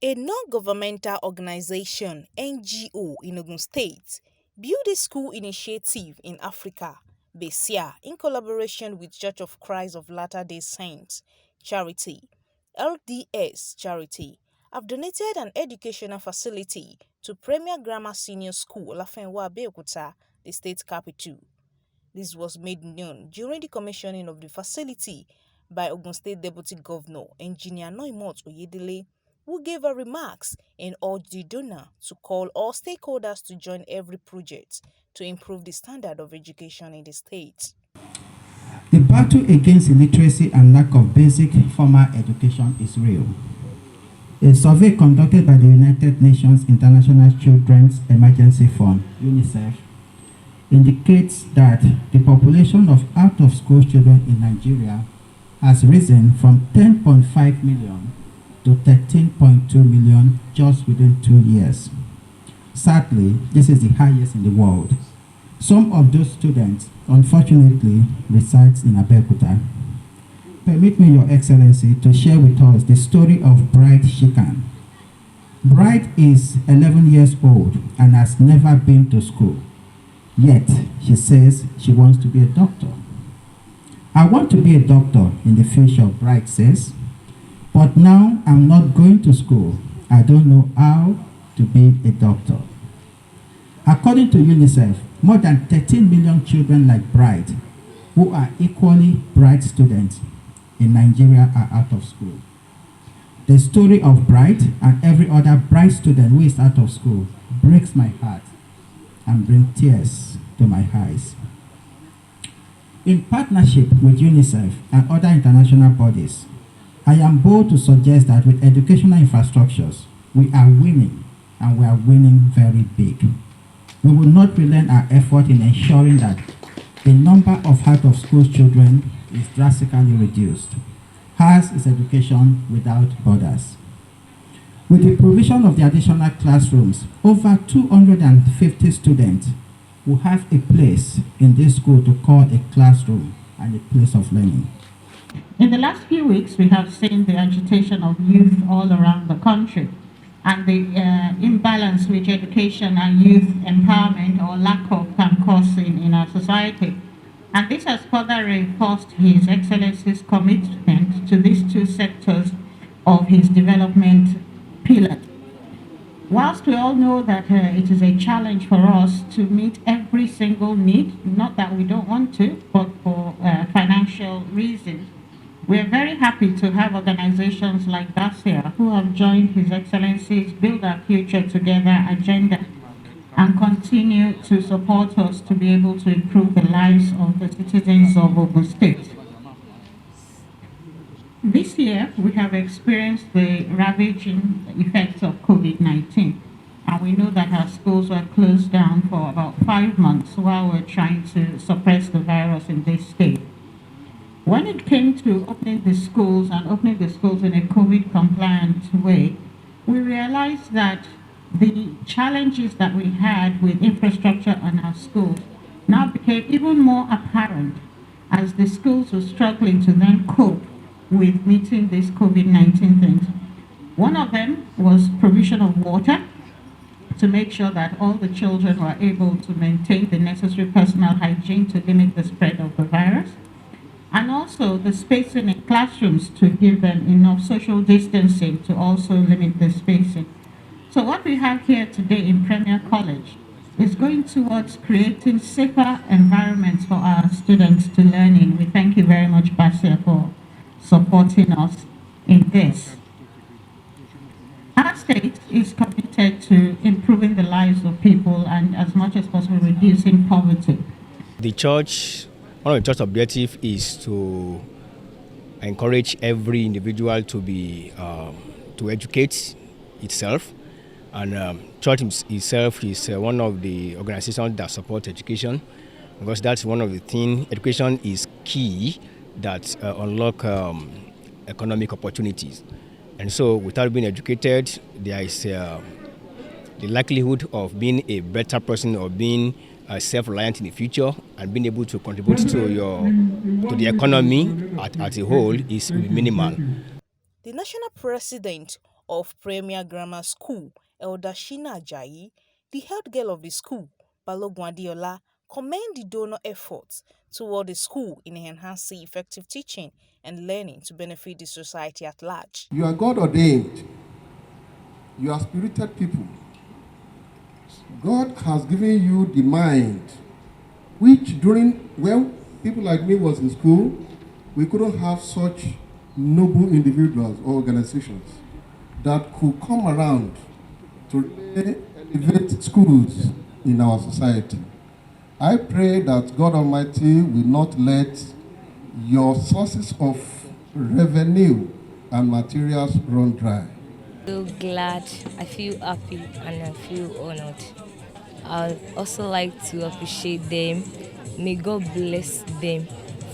A non-governmental organization, NGO, in Ogun State, built a school initiative in Africa, Besia, in collaboration with Church of Christ of Latter-day Saints Charity, LDS Charity, have donated an educational facility to Premier Grammar Senior School, Lafenwa Abeokuta, the state capital. This was made known during the commissioning of the facility by Ogun State Deputy Governor, Engineer Noimot Oyedele, who gave her remarks and urged the donor to call all stakeholders to join every project to improve the standard of education in the state. The battle against illiteracy and lack of basic formal education is real. A survey conducted by the United Nations International Children's Emergency Fund, UNICEF, indicates that the population of out-of-school children in Nigeria has risen from 10.5 million to 13.2 million just within 2 years. Sadly, this is the highest in the world. Some of those students, unfortunately, resides in Abeokuta. Permit me, Your Excellency, to share with us the story of Bright Shikan. Bright is 11 years old and has never been to school. Yet, she says she wants to be a doctor. I want to be a doctor in the future, Bright says, but now I'm not going to school. I don't know how to be a doctor. According to UNICEF, more than 13 million children like Bright, who are equally bright students in Nigeria, are out of school. The story of Bright and every other bright student who is out of school breaks my heart and brings tears to my eyes. In partnership with UNICEF and other international bodies, I am bold to suggest that with educational infrastructures, we are winning, and we are winning very big. We will not relent our effort in ensuring that the number of out-of-school children is drastically reduced. Ours is education without borders. With the provision of the additional classrooms, over 250 students will have a place in this school to call a classroom and a place of learning. In the last few weeks, we have seen the agitation of youth all around the country and the imbalance which education and youth empowerment or lack of can cause in our society. And this has further reinforced His Excellency's commitment to these two sectors of his development pillar. Whilst we all know that it is a challenge for us to meet every single need, not that we don't want to, but for financial reasons, we're very happy to have organizations like DASIA who have joined His Excellency's Build Our Future Together agenda and continue to support us to be able to improve the lives of the citizens of Ogun State. This year, we have experienced the ravaging effects of COVID-19, and we know that our schools were closed down for about 5 months while we're trying to suppress the virus in this state. When it came to opening the schools and opening the schools in a COVID-compliant way, we realized that the challenges that we had with infrastructure on our schools now became even more apparent as the schools were struggling to then cope with meeting these COVID-19 things. One of them was provision of water to make sure that all the children were able to maintain the necessary personal hygiene to limit the spread of the virus, and also the spacing in classrooms to give them enough social distancing to also limit the spacing. So what we have here today in Premier College is going towards creating safer environments for our students to learn in. We thank you very much, Basia, for supporting us in this. Our state is committed to improving the lives of people and as much as possible reducing poverty. The church, one of the church objectives is to encourage every individual to be to educate itself, and church itself is one of the organizations that support education, because that's one of the things. Education is key that unlock economic opportunities, and so without being educated, there is the likelihood of being a better person or being self-reliant in the future and being able to contribute to the economy at a whole is minimal. The national president of Premier Grammar School, Elder Shina Ajayi, the head girl of the school, Balogun Adeola, commend the donor efforts toward the school in enhancing effective teaching and learning to benefit the society at large. You are God ordained. You are spirited people. God has given you the mind, which when people like me was in school, we couldn't have such noble individuals or organizations that could come around to really elevate schools in our society. I pray that God Almighty will not let your sources of revenue and materials run dry. I feel glad, I feel happy, and I feel honored. I'd also like to appreciate them. May God bless them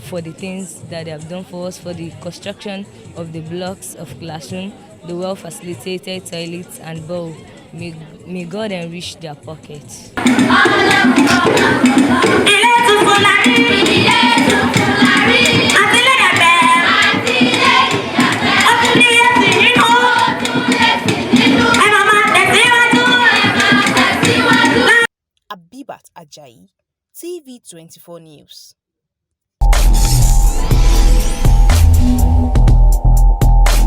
for the things that they have done for us, for the construction of the blocks of classroom, the well-facilitated toilets and bowl. May God enrich their pockets. Abibat Ajayi, TV 24 News.